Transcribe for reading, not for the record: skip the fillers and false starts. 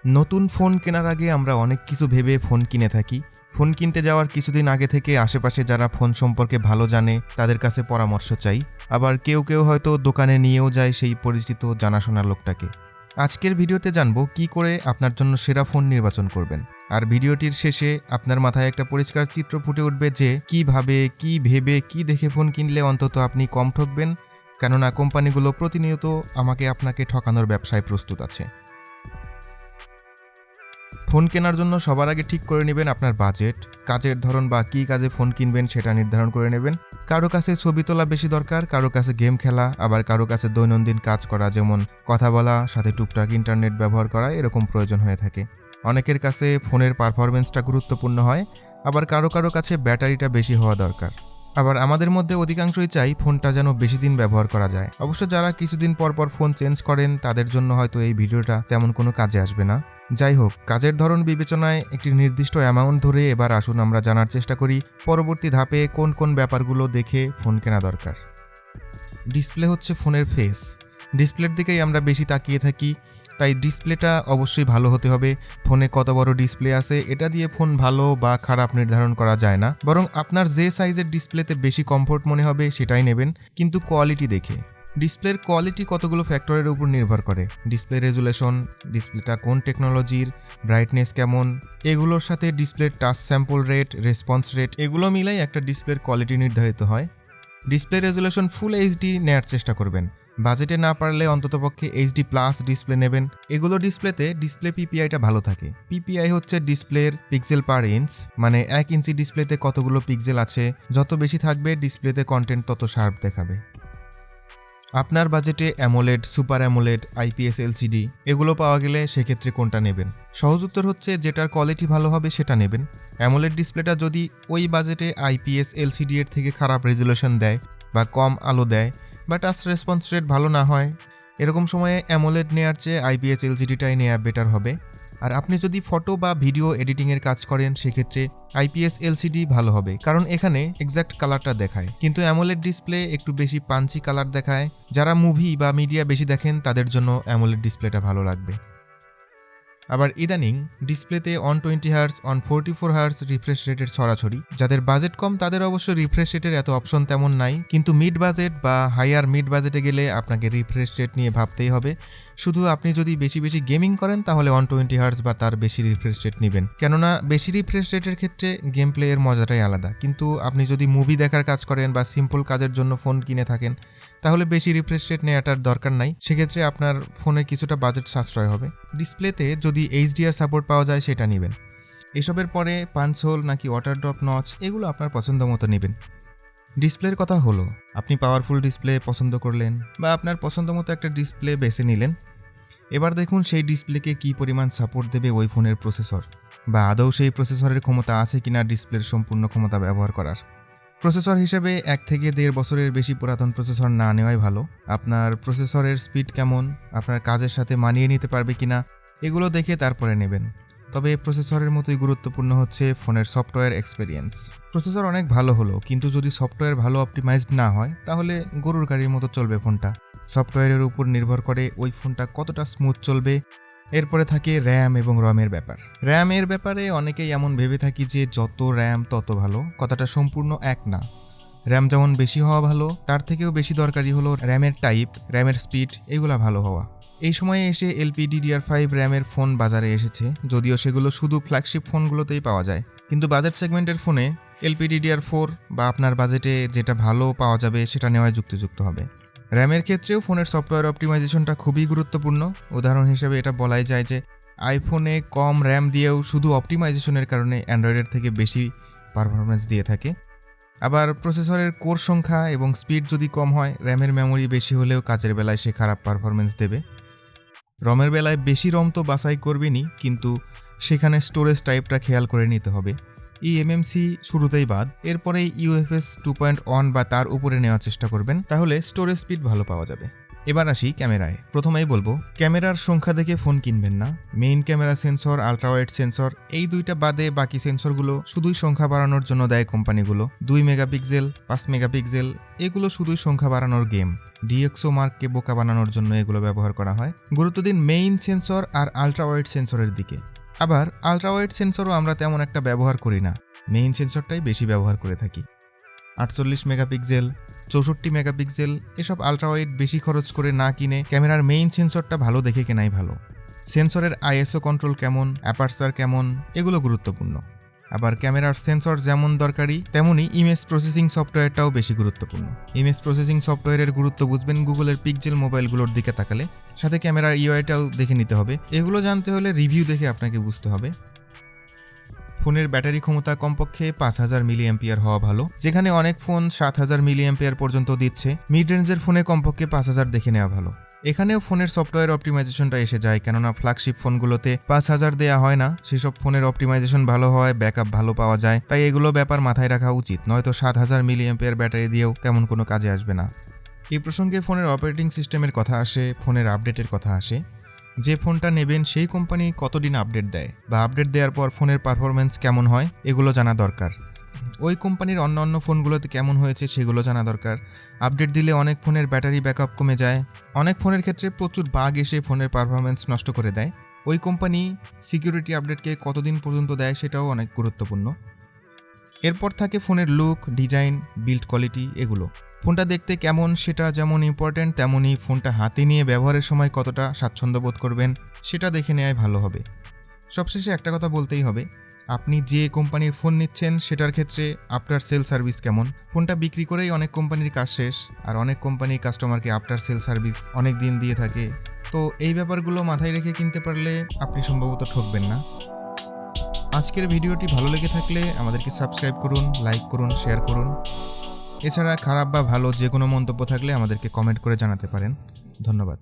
নতুন ফোন কেনার আগে আমরা অনেক কিছু ভেবে ফোন কিনে থাকি। ফোন কিনতে যাওয়ার কিছুদিন আগে থেকে আশেপাশে যারা ফোন সম্পর্কে ভালো জানে তাদের কাছে পরামর্শ চাই। আবার কেউ হয়তো দোকানে নিয়েও যায় সেই পরিচিত জানাশোনা লোকটাকে। আজকের ভিডিওতে জানবো কি করে আপনার জন্য সেরা ফোন নির্বাচন করবেন। আর ভিডিওটির শেষে আপনার মাথায় একটা পরিষ্কার চিত্র ফুটে উঠবে যে কিভাবে, কি ভেবে, কি দেখে ফোন কিনলে অন্তত আপনি কম ঠকবেন, কেননা কোম্পানিগুলো প্রতিনিয়ত আপনাকে ঠকানোর ব্যবসায় প্রস্তুত আছে। ফোন কেনার জন্য সবার আগে ঠিক করে নেবেন আপনার বাজেট, কাজের ধরন বা কী কাজে ফোন কিনবেন সেটা নির্ধারণ করে নেবেন। কারো কাছে ছবি তোলা বেশি দরকার, কারো কাছে গেম খেলা, আবার কারো কাছে দৈনন্দিন কাজ করা যেমন কথা বলা, সাথে টুকটাক ইন্টারনেট ব্যবহার করা এরকম প্রয়োজন হয়ে থাকে। অনেকের কাছে ফোনের পারফরমেন্সটা গুরুত্বপূর্ণ হয়, আবার কারো কাছে ব্যাটারিটা বেশি হওয়া দরকার। আবার আমাদের মধ্যে অধিকাংশই চাই ফোনটা যেন বেশি দিন ব্যবহার করা যায়। অবশ্য যারা কিছুদিন পর ফোন চেঞ্জ করেন তাদের জন্য হয়তো এই ভিডিওটা তেমন কোনো কাজে আসবে না। যাই হোক, কাজের ধরন বিবেচনায় একটি নির্দিষ্ট অ্যামাউন্ট ধরে এবার আসুন আমরা জানার চেষ্টা করি পরবর্তী ধাপে কোন ব্যাপারগুলো দেখে ফোন কেনা দরকার। ডিসপ্লে হচ্ছে ফোনের ফেস। ডিসপ্লের দিকেই আমরা বেশি তাকিয়ে থাকি, তাই ডিসপ্লেটা অবশ্যই ভালো হতে হবে। ফোনে কত বড় ডিসপ্লে আছে এটা দিয়ে ফোন ভালো বা খারাপ নির্ধারণ করা যায় না, বরং আপনার যে সাইজের ডিসপ্লেতে বেশি কমফোর্ট মনে হবে সেটাই নেবেন, কিন্তু কোয়ালিটি দেখে। ডিসপ্লের কোয়ালিটি কতগুলো ফ্যাক্টরের উপর নির্ভর করে। ডিসপ্লে রেজুলেশন, ডিসপ্লেটা কোন টেকনোলজির, ব্রাইটনেস কেমন, এগুলোর সাথে ডিসপ্লের touch sample rate, response rate, এগুলো মিলাই একটা ডিসপ্লের কোয়ালিটি নির্ধারিত হয়। ডিসপ্লে রেজুলেশন ফুল এইচডি নেওয়ার চেষ্টা করবেন। বাজেটে না পারলে অন্ততপক্ষে এইচডি প্লাস ডিসপ্লে নেবেন। এগুলো ডিসপ্লেতে ডিসপ্লে পিপিআইটা ভালো থাকে। পিপিআই হচ্ছে ডিসপ্লের পিক্সেল পার ইঞ্চ, মানে 1 ইঞ্চি ডিসপ্লেতে কতগুলো পিক্সেল আছে, যত বেশি থাকবে ডিসপ্লেতে কন্টেন্ট তত শার্প দেখাবে। আপনার বাজেটে AMOLED, super AMOLED, IPS LCD এগুলো পাওয়া গেলে সেক্ষেত্রে কোনটা নেবেন? সহজ উত্তর হচ্ছে যেটার কোয়ালিটি ভালো হবে সেটা নেবেন। অ্যামোলেড ডিসপ্লেটা যদি ওই বাজেটে আইপিএস এলসিডি এর থেকে খারাপ রেজুলেশন দেয় বা কম আলো দেয় বা টাচ রেসপন্স রেট ভালো না হয়, এরকম সময়ে অ্যামোলেড নেওয়ার চেয়ে আইপিএস এলসিডিটাই নেওয়া বেটার হবে। আর আপনি যদি ফটো বা ভিডিও এডিটিংয়ের কাজ করেন সেক্ষেত্রে আইপিএস এলসিডি ভালো হবে, কারণ এখানে এক্স্যাক্ট কালারটা দেখায়, কিন্তু অ্যামোলেড ডিসপ্লে একটু বেশি পাঞ্চি কালার দেখায়। যারা মুভি বা মিডিয়া বেশি দেখেন তাদের জন্য অ্যামোলেড ডিসপ্লেটা ভালো লাগবে। আবার ইদানিং ডিসপ্লেতে 120 হার্টজ, 144 হার্টজ রিফ্রেশ রেটের ছড়াছড়ি। যাদের বাজেট কম তাদের অবশ্য রিফ্রেশ রেটের এত অপশন তেমন নাই, কিন্তু মিড বাজেট বা হায়ার মিড বাজেটে গেলে আপনাকে রিফ্রেশ রেট নিয়ে ভাবতেই হবে। শুধু আপনি যদি বেশি গেমিং করেন তাহলে 120 হার্টজ বা তার বেশি রিফ্রেশ রেট নেবেন, কেননা বেশি রিফ্রেশ রেটের ক্ষেত্রে গেম প্লে এর মজাটাই আলাদা। কিন্তু আপনি যদি মুভি দেখার কাজ করেন বা সিম্পল কাজের জন্য ফোন কিনে থাকেন তাহলে বেশি রিফ্রেশ রেট নেওয়াটার দরকার নাই, সেক্ষেত্রে আপনার ফোনে কিছুটা বাজেট সাশ্রয় হবে। ডিসপ্লেতে যদি এইচডিআর সাপোর্ট পাওয়া যায় সেটা নেবেন। এসবের পরে পাঞ্চ হোল নাকি ওয়াটার ড্রপ নচ এগুলো আপনার পছন্দ মতো নেবেন। ডিসপ্লের কথা হলো, আপনি পাওয়ারফুল ডিসপ্লে পছন্দ করলেন বা আপনার পছন্দ মতো একটা ডিসপ্লে বেছে নিলেন। এবার দেখুন সেই ডিসপ্লেকে কী পরিমাণ সাপোর্ট দেবে ওই ফোনের প্রসেসর, বা আদৌ সেই প্রসেসরের ক্ষমতা আছে কিনা ডিসপ্লের সম্পূর্ণ ক্ষমতা ব্যবহার করার। প্রসেসর হিসেবে 1 থেকে 1.5 বছরের বেশি পুরাতন প্রসেসর না নেওয়াই ভালো। আপনার প্রসেসরের স্পিড কেমন, আপনার কাজের সাথে মানিয়ে নিতে পারবে কিনা এগুলো দেখে তারপরে নেবেন। তবে প্রসেসরের মতোই গুরুত্বপূর্ণ হচ্ছে ফোনের সফটওয়্যার এক্সপেরিয়েন্স। প্রসেসর অনেক ভালো হলো, কিন্তু যদি সফটওয়্যার ভালো অপটিমাইজড না হয় তাহলে গরুর গাড়ির মতো চলবে ফোনটা। সফটওয়্যারের উপর নির্ভর করে ওই ফোনটা কতটা স্মুথ চলবে। এরপরে থাকে র্যাম এবং রমের ব্যাপার। র্যামের ব্যাপারে অনেকেই এমন ভেবে থাকি যে যত র্যাম তত ভালো, কথাটা সম্পূর্ণ এক না। র্যাম যেমন বেশি হওয়া ভালো, তার থেকেও বেশি দরকারি হলো র্যামের টাইপ, র্যামের স্পিড এগুলো ভালো হওয়া। এই সময়ে এসে LPDDR5 র্যামের ফোন বাজারে এসেছে, যদিও সেগুলো শুধু ফ্ল্যাগশিপ ফোনগুলোতেই পাওয়া যায়। কিন্তু বাজেট সেগমেন্টের ফোনে LPDDR4 বা আপনার বাজেটে যেটা ভালো পাওয়া যাবে সেটা নেওয়াই যুক্তিযুক্ত হবে। র্যামের ক্ষেত্রেও ফোনের সফটওয়্যার অপটিমাইজেশনটা খুবই গুরুত্বপূর্ণ। উদাহরণ হিসেবে এটা বলাই যায় যে আইফোনে কম র্যাম দিয়েও শুধু অপটিমাইজেশনের কারণে অ্যান্ড্রয়েডের থেকে বেশি পারফরমেন্স দিয়ে থাকে। আবার প্রসেসরের কোর সংখ্যা এবং স্পিড যদি কম হয়, র্যামের মেমোরি বেশি হলেও কাজের বেলায় সে খারাপ পারফরমেন্স দেবে। রমের বেলায় বেশি রম তো বাছাই করবেনই, কিন্তু সেখানে স্টোরেজ টাইপটা খেয়াল করে নিতে হবে। eMMC শুরুতেই বাদ, এরপরেই UFS 2.1 বা তার উপরে নেওয়ার চেষ্টা করবেন, তাহলে স্টোরেজ স্পিড ভালো পাওয়া যাবে। এবার আসি ক্যামেরায়। প্রথমেই বলবো ক্যামেরার সংখ্যা দেখে ফোন কিনবেন না। Main camera sensor, ultrawide sensor এই দুইটা বাদে বাকি সেন্সরগুলো শুধুই সংখ্যা বাড়ানোর জন্য দেয় কোম্পানিগুলো। 2 মেগাপিক্সেল, 5 মেগাপিক্সেল এগুলো শুধুই সংখ্যা বাড়ানোর গেম। ডিএক্সও মার্ককে বোকা বানানোর জন্য এগুলো ব্যবহার করা হয়। গুরুত্ব দিন মেইন সেন্সর আর আলট্রাওয়াইড সেন্সরের দিকে। আবার আলট্রাওয়াইড সেন্সরও আমরা তেমন একটা ব্যবহার করি না, মেইন সেন্সরটাই বেশি ব্যবহার করে থাকি। 48 মেগাপিক্সেল, 64 মেগাপিক্সেল এসব আলট্রাওয়াইড বেশি খরচ করে না কিনে ক্যামেরার মেইন সেন্সরটা ভালো দেখে কেনাই ভালো। সেন্সরের আইএসও কন্ট্রোল কেমন, অ্যাপারচার কেমন এগুলো গুরুত্বপূর্ণ। আবার ক্যামেরার সেন্সর যেমন দরকারি তেমনই ইমেজ প্রসেসিং সফটওয়্যারটাও বেশি গুরুত্বপূর্ণ। ইমেজ প্রসেসিং সফটওয়্যারের গুরুত্ব বুঝবেন গুগলের পিক্সেল মোবাইলগুলোর দিকে তাকালে। সাথে ক্যামেরার ইউআইটাও দেখে নিতে হবে। এগুলো জানতে হলে রিভিউ দেখে আপনাকে বুঝতে হবে। ফোনের ব্যাটারি ক্ষমতা কমপক্ষে 5000 মিলিঅ্যাম্পিয়ার হওয়া ভালো, যেখানে অনেক ফোন 7000 মিলিঅ্যাম্পিয়ার পর্যন্ত দিচ্ছে। মিড রেঞ্জের ফোনে কমপক্ষে 5000 দেখে নেওয়া ভালো। এখানেও ফোনের সফটওয়্যার অপটিমাইজেশনটা এসে যায়, কেননা ফ্ল্যাগশিপ ফোনগুলোতে 5000 দেওয়া হয় না। সেসব ফোনের অপটিমাইজেশন ভালো হয়, ব্যাকআপ ভালো পাওয়া যায়, তাই এগুলো ব্যাপার মাথায় রাখা উচিত, নয়তো 7000 মিলিঅ্যাম্পিয়ার ব্যাটারি দিয়েও তেমন কোনো কাজে আসবে না। এই প্রসঙ্গে ফোনের অপারেটিং সিস্টেমের কথা আসে, ফোনের আপডেটের কথা আসে। যে ফোনটা নেবেন সেই কোম্পানি কতদিন আপডেট দেয় বা আপডেট দেওয়ার পর ফোনের পারফরমেন্স কেমন হয় এগুলো জানা দরকার। ওই কোম্পানির অন্য ফোনগুলোতে কেমন হয়েছে সেগুলো জানা দরকার। আপডেট দিলে অনেক ফোনের ব্যাটারি ব্যাকআপ কমে যায়, অনেক ফোনের ক্ষেত্রে প্রচুর বাগ এসে ফোনের পারফরমেন্স নষ্ট করে দেয়। ওই কোম্পানি সিকিউরিটি আপডেটকে কতদিন পর্যন্ত দেয় সেটাও অনেক গুরুত্বপূর্ণ। এরপর থাকে ফোনের লুক, ডিজাইন, বিল্ড কোয়ালিটি এগুলো। ফোনটা দেখতে কেমন সেটা যেমন ইম্পর্ট্যান্ট, তেমনই ফোনটা হাতে নিয়ে ব্যবহারের সময় কতটা স্বাচ্ছন্দ্য বোধ করবেন সেটা দেখে নেওয়াই ভালো হবে। সবশেষে একটা কথা বলতেই হবে, আপনি যে কোম্পানির ফোন নিচ্ছেন সেটার ক্ষেত্রে আফটার সেল সার্ভিস কেমন। ফোনটা বিক্রি করেই অনেক কোম্পানির কাজ শেষ, আর অনেক কোম্পানি কাস্টমারকে আফটার সেল সার্ভিস অনেক দিন দিয়ে থাকে। তো এই ব্যাপারগুলো মাথায় রেখে কিনতে পারলে আপনি সম্ভবত ঠকবেন না। আজকের ভিডিওটি ভালো লেগে থাকলে আমাদেরকে সাবস্ক্রাইব করুন, লাইক করুন, শেয়ার করুন। এছাড়া খারাপ বা ভালো যে কোনো মন্তব্য থাকলে আমাদেরকে কমেন্ট করে জানাতে পারেন। ধন্যবাদ।